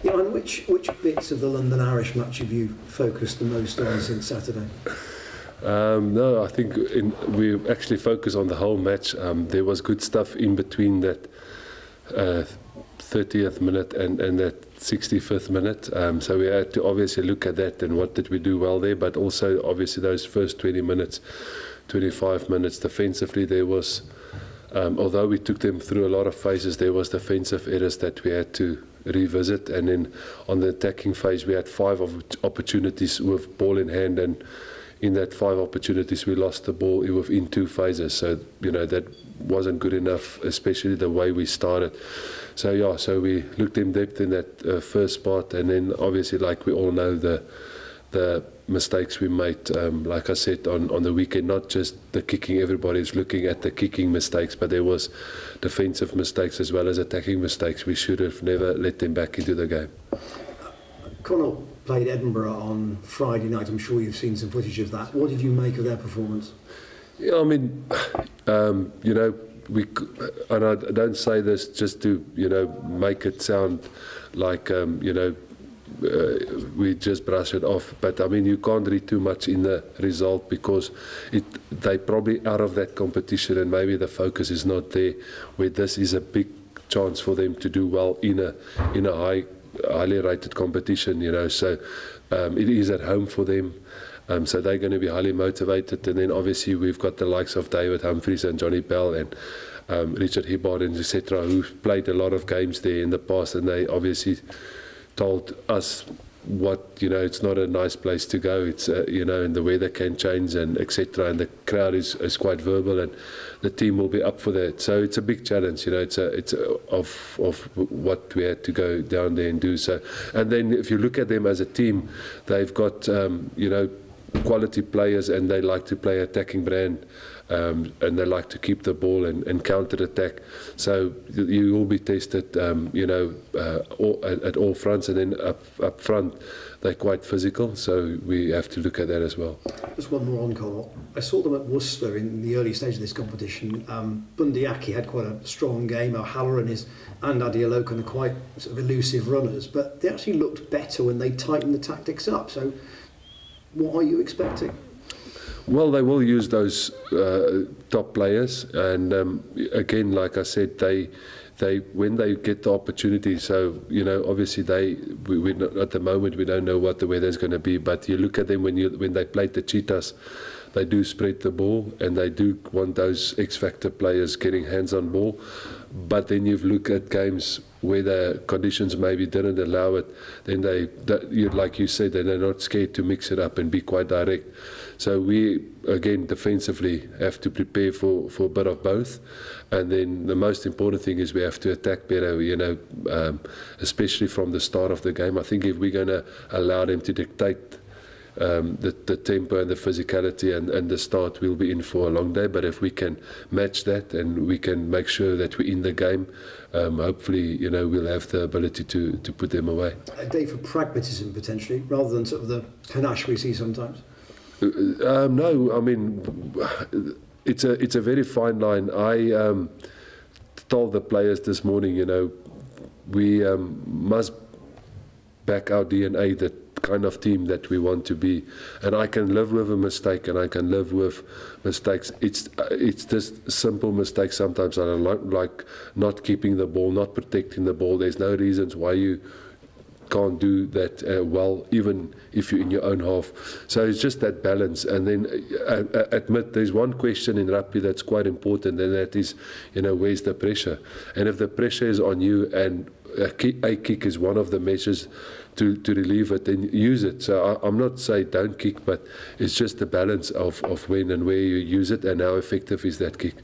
Johan, which bits of the London Irish match have you focused the most on since Saturday? No, I think we actually focus on the whole match. There was good stuff in between that 30th minute and that 65th minute. So we had to obviously look at that and what did we do well there, but also obviously those first 20 minutes, 25 minutes defensively, there was, although we took them through a lot of phases, there was defensive errors that we had to revisit. And then on the attacking phase, we had 5 opportunities with ball in hand, and in that 5 opportunities, we lost the ball within 2 phases. So, you know, that wasn't good enough, especially the way we started. So, yeah, so we looked in depth in that first part. And then, obviously, like we all know, the mistakes we made, like I said, on the weekend, not just the kicking. Everybody's looking at the kicking mistakes, but there was defensive mistakes as well as attacking mistakes. We should have never let them back into the game. Connacht played Edinburgh on Friday night. I'm sure you've seen some footage of that. What did you make of their performance? Yeah, I mean, you know, and I don't say this just to, you know, make it sound like, you know, we just brush it off. But I mean, you can't read too much in the result because they probably out of that competition, and maybe the focus is not there. Where this is a big chance for them to do well in a highly rated competition, you know. So it is at home for them. So they're going to be highly motivated. And then obviously we've got the likes of David Humphries and Johnny Bell and Richard Hibbard and etc. who've played a lot of games there in the past, and they obviously told us what, you know, it's not a nice place to go. It's you know, and the weather can change and etc. And the crowd is quite verbal, and the team will be up for that. So it's a big challenge, you know. It's of what we had to go down there and do. So, and then if you look at them as a team, they've got you know, quality players, and they like to play attacking brand. And they like to keep the ball and counter-attack. So you will be tested, you know, at all fronts. And then up front, they're quite physical. So we have to look at that as well. Just one more on Connacht. I saw them at Worcester in the early stage of this competition. Bundy Aki had quite a strong game. O'Halloran and Adeolokun are quite sort of elusive runners. But they actually looked better when they tightened the tactics up. So what are you expecting? Well, they will use those top players, and again, like I said, they when they get the opportunity. So, you know, obviously we at the moment we don't know what the weather is going to be, but you look at them when they played the Cheetahs, they do spread the ball, and they do want those X-factor players getting hands on ball. But then you look at games where the conditions maybe didn't allow it, then like you said, they're not scared to mix it up and be quite direct. So we, again, defensively have to prepare for a bit of both. And then the most important thing is we have to attack better, you know, especially from the start of the game. I think if we're going to allow them to dictate the tempo and the physicality and the start, we'll be in for a long day. But if we can match that and we can make sure that we're in the game, hopefully, you know, we'll have the ability to put them away. A day for pragmatism, potentially, rather than sort of the panache we see sometimes? No, I mean, it's a very fine line. I told the players this morning, you know, we must back our DNA, that kind of team that we want to be. And I can live with a mistake, and I can live with mistakes. It's just simple mistakes sometimes. I don't like not keeping the ball, not protecting the ball. There's no reasons why you can't do that well, even if you're in your own half. So it's just that balance. And then admit there's one question in rugby that's quite important, and that is, you know, where's the pressure? And if the pressure is on you, and a kick is one of the measures to relieve it, then use it. So I'm not saying don't kick, but it's just the balance of when and where you use it, and how effective is that kick.